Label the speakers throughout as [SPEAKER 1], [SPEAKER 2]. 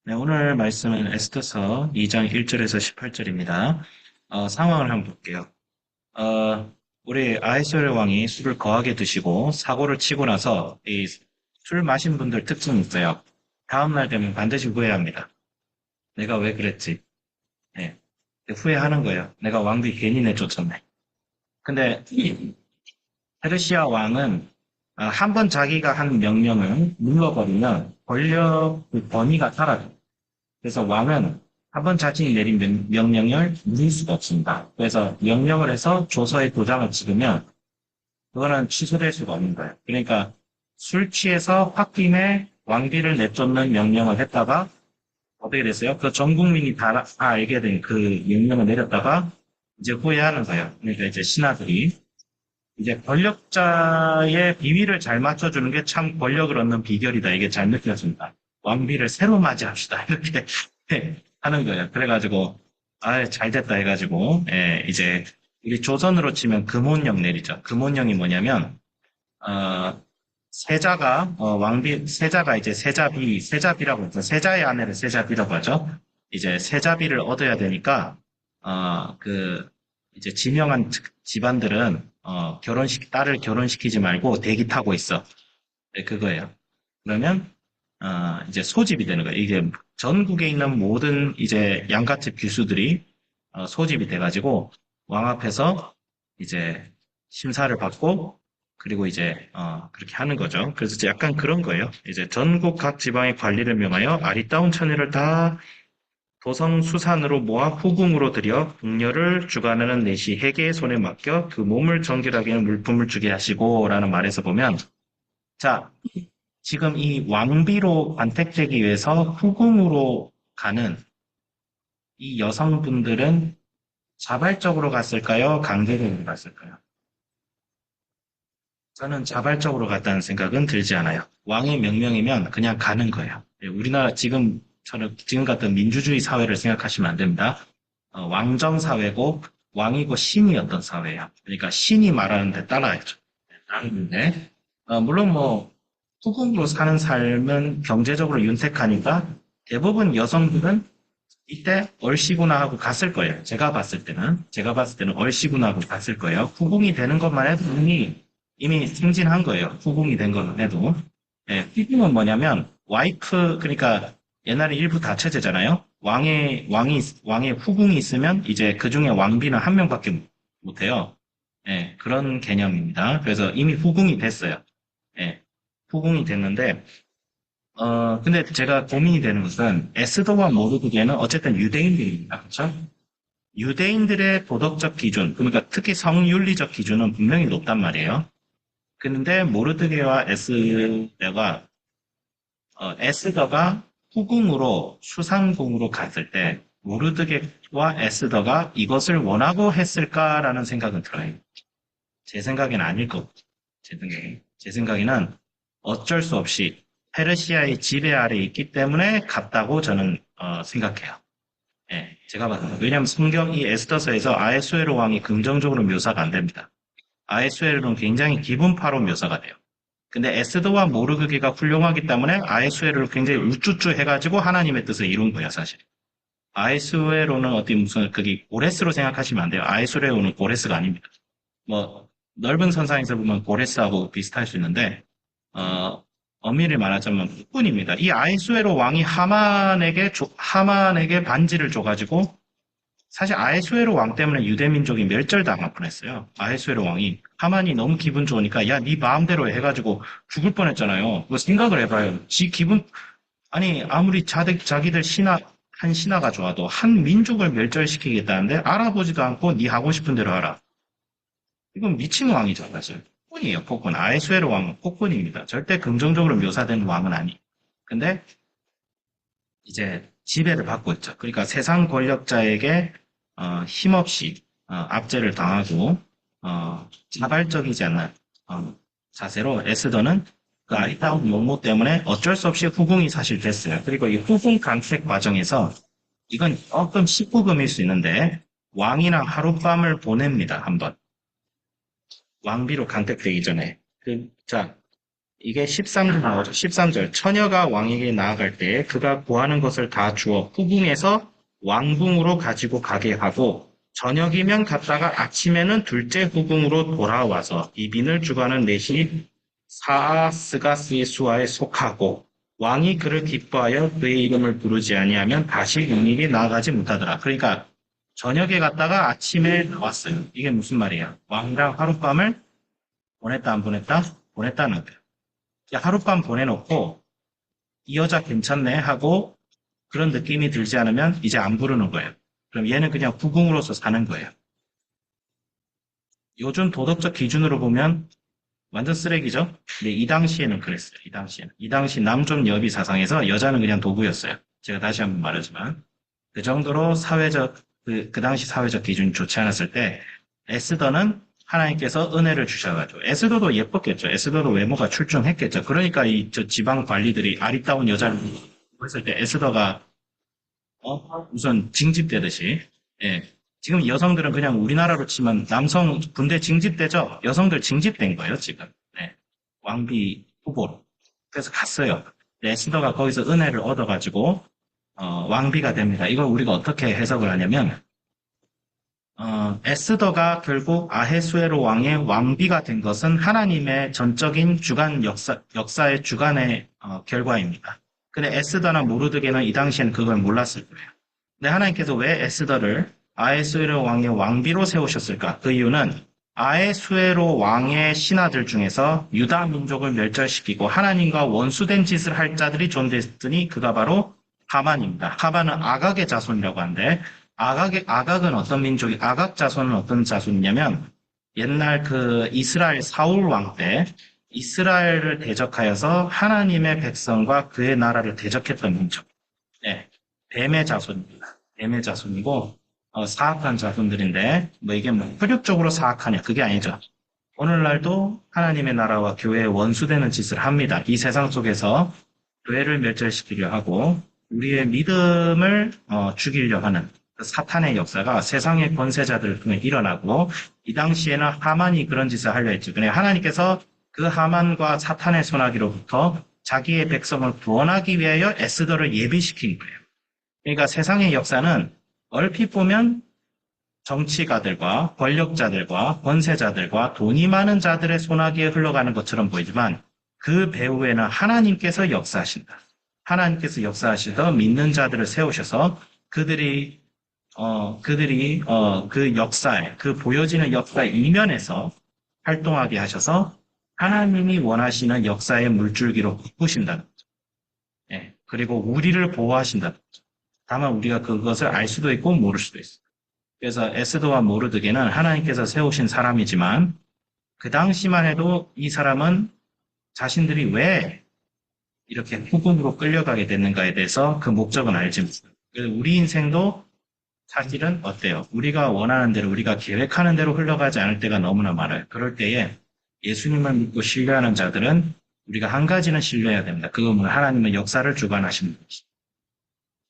[SPEAKER 1] 네, 오늘 말씀은 에스더서 2장 1절에서 18절입니다. 상황을 한번 볼게요. 우리 아하수에로 왕이 술을 거하게 드시고 사고를 치고 나서 이 술 마신 분들 특징이 있어요. 다음날 되면 반드시 후회합니다. 내가 왜 그랬지? 네, 후회하는 거예요. 내가 왕비 괜히 내쫓았네. 근데 페르시아 왕은 한 번 자기가 한 명령을 눌러버리면 권력 그 권위가 사라져요. 그래서 왕은 한 번 자신이 내린 명령을 물릴 수가 없습니다. 그래서 명령을 해서 조서에 도장을 찍으면 그거는 취소될 수가 없는 거예요. 그러니까 술 취해서 홧김에 왕비를 내쫓는 명령을 했다가 어떻게 됐어요? 그 전 국민이 다 알게 된 그 명령을 내렸다가 이제 후회하는 거예요. 그러니까 이제 신하들이 이제 권력자의 비위를 잘 맞춰주는 게 참 권력을 얻는 비결이다. 이게 잘 느껴집니다. 왕비를 새로 맞이합시다. 이렇게 하는 거예요. 그래가지고, 잘 됐다 해가지고, 이제, 우리 조선으로 치면 금혼령 내리죠. 금혼령이 뭐냐면, 세자가, 세자가 이제 세자비라고 하죠. 세자의 아내를 세자비라고 하죠. 이제 세자비를 얻어야 되니까, 이제 지명한 집안들은, 딸을 결혼시키지 말고 대기 타고 있어. 네, 그거예요. 그러면, 이제 소집이 되는 거예요. 이게 전국에 있는 모든 이제 양가집 귀수들이 소집이 돼가지고 왕 앞에서 이제 심사를 받고 그리고 이제 그렇게 하는 거죠. 그래서 이제 약간 그런 거예요. 이제 전국 각 지방의 관리를 명하여 아리따운 처녀를 다 도성 수산으로 모아 후궁으로 들여 궁녀를 주관하는 내시 해계의 손에 맡겨 그 몸을 정결하게 하는 물품을 주게 하시고라는 말에서 보면 자, 지금 이 왕비로 관택되기 위해서 후궁으로 가는 이 여성분들은 자발적으로 갔을까요? 강제적으로 갔을까요? 저는 자발적으로 갔다는 생각은 들지 않아요. 왕의 명령이면 그냥 가는 거예요. 우리나라 지금 같은 민주주의 사회를 생각하시면 안 됩니다. 왕정 사회고 왕이고 신이었던 사회예요. 그러니까 신이 말하는데 따라야죠. 따르는데 물론 뭐 후궁으로 사는 삶은 경제적으로 윤택하니까 대부분 여성들은 이때 얼씨구나 하고 갔을 거예요. 제가 봤을 때는 얼씨구나 하고 갔을 거예요. 후궁이 되는 것만 해도 이미 승진한 거예요. 후궁이 된 것만 해도. 후궁은 뭐냐면 와이프 그러니까 옛날에 일부 다처제잖아요. 왕의 후궁이 있으면 이제 그 중에 왕비는 한 명밖에 못 해요. 그런 개념입니다. 그래서 이미 후궁이 됐어요. 예, 후궁이 됐는데 근데 제가 고민이 되는 것은 에스더와 모르드게는 어쨌든 유대인들입니다. 그렇죠? 유대인들의 도덕적 기준, 그러니까 특히 성윤리적 기준은 분명히 높단 말이에요. 근데 모르드게와 에스더가 후궁으로 수상궁으로 갔을 때 모르드게와 에스더가 이것을 원하고 했을까라는 생각은 들어요. 제 생각에는 아닐 거고, 제 생각에는 어쩔 수 없이 페르시아의 지배 아래 있기 때문에 갔다고 저는 생각해요. 제가 봤을 때. 왜냐하면 성경 이 에스더서에서 아해수에로 왕이 긍정적으로 묘사가 안 됩니다. 아해수에로는 굉장히 기분파로 묘사가 돼요. 근데 에스더와 모르드게가 훌륭하기 때문에 아해수에로를 굉장히 우쭈쭈 해가지고 하나님의 뜻을 이룬 거야, 사실. 아해수에로는 어디 무슨 그게 고레스로 생각하시면 안 돼요. 아해수에로는 고레스가 아닙니다. 뭐 넓은 선상에서 보면 고레스하고 비슷할 수 있는데 엄밀히 말하자면 폭군입니다. 이 아이수에로 왕이 하만에게 반지를 줘가지고 사실 아이수에로 왕 때문에 유대 민족이 멸절당할 뻔했어요. 아이수에로 왕이 하만이 너무 기분 좋으니까 야, 네 마음대로 해가지고 죽을 뻔했잖아요. 그 생각을 해봐요. 아니 아무리 자기들 한 신하가 좋아도 한 민족을 멸절시키겠다는데 알아보지도 않고 네 하고 싶은 대로 하라. 이건 미친 왕이죠, 사실. 폭군이에요, 폭군. 아에수에르 왕은 폭군입니다. 절대 긍정적으로 묘사된 왕은 아니. 근데 이제 지배를 받고 있죠. 그러니까 세상 권력자에게 힘없이 압제를 당하고 자발적이지 않는 자세로 에스더는 그 아리따운 용모 때문에 어쩔 수 없이 후궁이 사실 됐어요. 그리고 이 후궁 강택 과정에서 이건 조금 19금일 수 있는데 왕이랑 하룻밤을 보냅니다, 한번. 왕비로 간택되기 전에. 자, 이게 13절 나오죠. 13절. 처녀가 왕에게 나아갈 때 그가 구하는 것을 다 주어 후궁에서 왕궁으로 가지고 가게 하고 저녁이면 갔다가 아침에는 둘째 후궁으로 돌아와서 이빈을 주관하는 넷이 사아스가스의 수하에 속하고 왕이 그를 기뻐하여 그의 이름을 부르지 아니하면 다시 왕에게 나아가지 못하더라. 그러니까 저녁에 갔다가 아침에 왔어요. 이게 무슨 말이야? 왕이랑 하룻밤을 보냈다 안 보냈다? 보냈다는 거예요. 하룻밤 보내놓고 이 여자 괜찮네 하고 그런 느낌이 들지 않으면 이제 안 부르는 거예요. 그럼 얘는 그냥 후궁으로서 사는 거예요. 요즘 도덕적 기준으로 보면 완전 쓰레기죠? 근데 이 당시에는 그랬어요. 이 당시에는. 이 당시 남존 여비 사상에서 여자는 그냥 도구였어요. 제가 다시 한번 말하지만. 그 정도로 그 당시 사회적 기준이 좋지 않았을 때, 에스더는 하나님께서 은혜를 주셔가지고, 에스더도 예뻤겠죠. 에스더도 외모가 출중했겠죠. 그러니까 저 지방 관리들이 아리따운 여자를 했을 때 에스더가, 우선 징집되듯이, 예. 지금 여성들은 그냥 우리나라로 치면 남성 군대 징집되죠? 여성들 징집된 거예요, 지금. 네. 왕비 후보로. 그래서 갔어요. 에스더가 거기서 은혜를 얻어가지고, 왕비가 됩니다. 이걸 우리가 어떻게 해석을 하냐면, 에스더가 결국 아헤수에로 왕의 왕비가 된 것은 하나님의 전적인 역사의 주관의 결과입니다. 근데 에스더나 모르드게는 이 당시엔 그걸 몰랐을 거예요. 근데 하나님께서 왜 에스더를 아헤수에로 왕의 왕비로 세우셨을까? 그 이유는 아헤수에로 왕의 신하들 중에서 유다 민족을 멸절시키고 하나님과 원수된 짓을 할 자들이 존재했더니 그가 바로 하만입니다. 하만은 아각의 자손이라고 하는데 아각은 어떤 민족이, 아각 자손은 어떤 자손이냐면 옛날 그 이스라엘 사울 왕 때 이스라엘을 대적하여서 하나님의 백성과 그의 나라를 대적했던 민족. 네, 뱀의 자손입니다. 뱀의 자손이고 사악한 자손들인데 뭐 이게 뭐 혈육적으로 사악하냐 그게 아니죠. 오늘날도 하나님의 나라와 교회에 원수되는 짓을 합니다. 이 세상 속에서 교회를 멸절시키려 하고 우리의 믿음을 죽이려 하는 그 사탄의 역사가 세상의 권세자들을 통해 일어나고 이 당시에는 하만이 그런 짓을 하려 했죠. 그러니까 하나님께서 그 하만과 사탄의 손아귀로부터 자기의 백성을 구원하기 위하여 에스더를 예비시킨 거예요. 그러니까 세상의 역사는 얼핏 보면 정치가들과 권력자들과 권세자들과 돈이 많은 자들의 손아귀에 흘러가는 것처럼 보이지만 그 배후에는 하나님께서 역사하신다. 하나님께서 역사하시더 믿는 자들을 세우셔서 그들이 그 역사에, 그 보여지는 역사 이면에서 활동하게 하셔서 하나님이 원하시는 역사의 물줄기로 바꾸신다는 거죠. 예, 그리고 우리를 보호하신다는 거죠. 다만 우리가 그것을 알 수도 있고 모를 수도 있어요. 그래서 에스더와 모르드게는 하나님께서 세우신 사람이지만 그 당시만 해도 이 사람은 자신들이 왜 이렇게 후궁으로 끌려가게 됐는가에 대해서 그 목적은 알지 못해요. 우리 인생도 사실은 어때요? 우리가 원하는 대로, 우리가 계획하는 대로 흘러가지 않을 때가 너무나 많아요. 그럴 때에 예수님을 믿고 신뢰하는 자들은 우리가 한 가지는 신뢰해야 됩니다. 그건 하나님은 역사를 주관하시는 것이죠.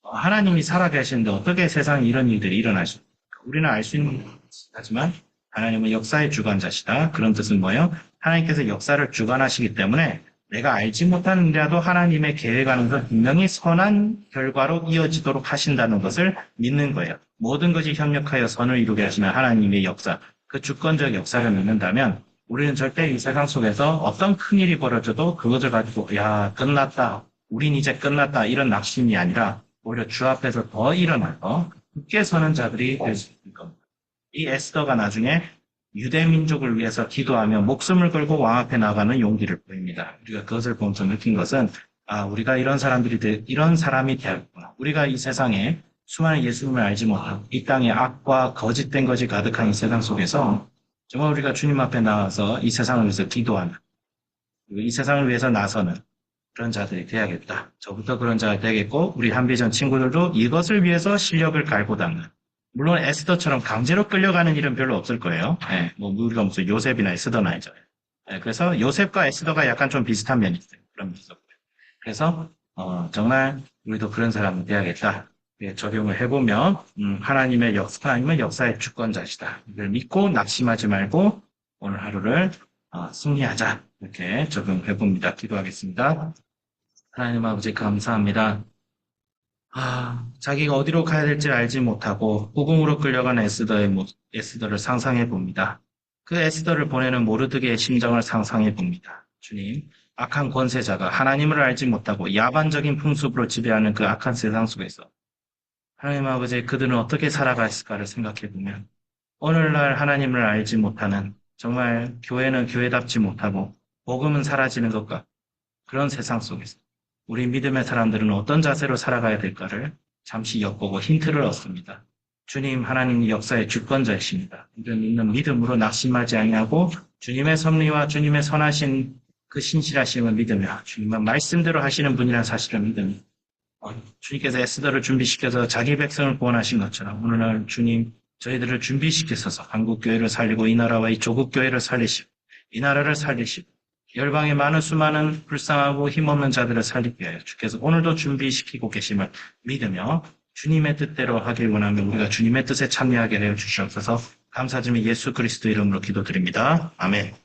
[SPEAKER 1] 하나님이 살아계시는데 어떻게 세상에 이런 일들이 일어나죠? 우리는 알 수 있는 하지만 하나님은 역사의 주관자시다. 그런 뜻은 뭐예요? 하나님께서 역사를 주관하시기 때문에 내가 알지 못하는 일이라도 하나님의 계획하는 것 분명히 선한 결과로 이어지도록 하신다는 것을 믿는 거예요. 모든 것이 협력하여 선을 이루게 하시는 하나님의 역사, 그 주권적 역사를 믿는다면 우리는 절대 이 세상 속에서 어떤 큰일이 벌어져도 그것을 가지고 야 끝났다, 우린 이제 끝났다 이런 낙심이 아니라 오히려 주 앞에서 더 일어나서 굳게 서는 자들이 될 수 있을 겁니다. 이 에스더가 나중에 유대 민족을 위해서 기도하며 목숨을 걸고 왕 앞에 나가는 용기를 보입니다. 우리가 그것을 보면서 느낀 것은 우리가 이런 사람이 되었구나. 우리가 이 세상에 수많은 예수님을 알지 못하고 이 땅에 악과 거짓된 것이 가득한 이 세상 속에서 정말 우리가 주님 앞에 나와서 이 세상을 위해서 기도하는 그리고 이 세상을 위해서 나서는 그런 자들이 돼야겠다. 저부터 그런 자가 되겠고 우리 한비전 친구들도 이것을 위해서 실력을 갈고 닦는 물론 에스더처럼 강제로 끌려가는 일은 별로 없을 거예요. 네, 뭐 우리가 무슨 요셉이나 에스더나 알죠. 네, 그래서 요셉과 에스더가 약간 좀 비슷한 면이 있어요. 그런 면이 있었고요. 그래서 정말 우리도 그런 사람이 돼야겠다. 네, 적용을 해보면 하나님은 역사의 주권자시다. 이걸 믿고 낙심하지 말고 오늘 하루를 승리하자. 이렇게 적용해 봅니다. 기도하겠습니다. 하나님 아버지 감사합니다. 자기가 어디로 가야 될지 알지 못하고 후궁으로 끌려간 에스더를 상상해 봅니다. 그 에스더를 보내는 모르드게의 심정을 상상해 봅니다. 주님, 악한 권세자가 하나님을 알지 못하고 야반적인 풍습으로 지배하는 그 악한 세상 속에서 하나님 아버지 그들은 어떻게 살아갔을까를 생각해 보면 오늘날 하나님을 알지 못하는 정말 교회는 교회답지 못하고 복음은 사라지는 것과 그런 세상 속에서 우리 믿음의 사람들은 어떤 자세로 살아가야 될까를 잠시 엿보고 힌트를 얻습니다. 주님 하나님 역사의 주권자이십니다. 우리는 믿는 믿음으로 낙심하지 아니하고 주님의 섭리와 주님의 선하신 그 신실하심을 믿으며 주님은 말씀대로 하시는 분이라는 사실을 믿으며 주님께서 에스더를 준비시켜서 자기 백성을 구원하신 것처럼 오늘날 주님 저희들을 준비시키셔서 한국교회를 살리고 이 나라와 이 조국교회를 살리시고 이 나라를 살리시고 열방의 많은 수많은 불쌍하고 힘없는 자들을 살리게 하여 주께서 오늘도 준비시키고 계심을 믿으며 주님의 뜻대로 하길 원하며 우리가 주님의 뜻에 참여하게 하여 주시옵소서. 감사드리며 예수 그리스도 이름으로 기도드립니다. 아멘.